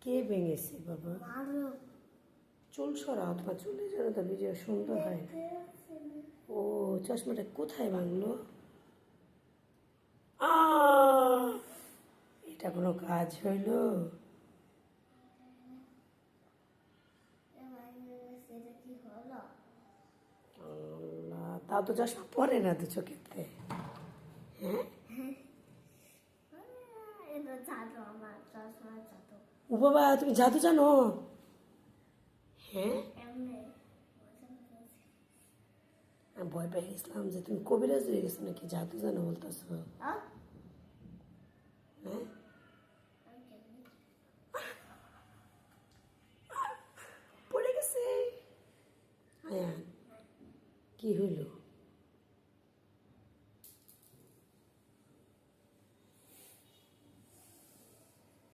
কে ভেঙেছে বাবা? চুল সরাও, তোমার চুলের জন্য তো ভিডিও সুন্দর হয়। ও চশমাটা কোথায় ভাঙলো? এটা কোনো কাজ হইল? তাও তো চশমা পরে না তো চোখেতে। হ্যাঁ ও বাবা, তুমি জাদু জানো? হ্যাঁ আমি ভয় পেয়ে গেছিলাম যে তুমি কবিরাজ হয়ে গেছো নাকি, জাদু জানো বলতেছ। হ্যাঁ পড়ে গেছে। আয়ান কি হইলো?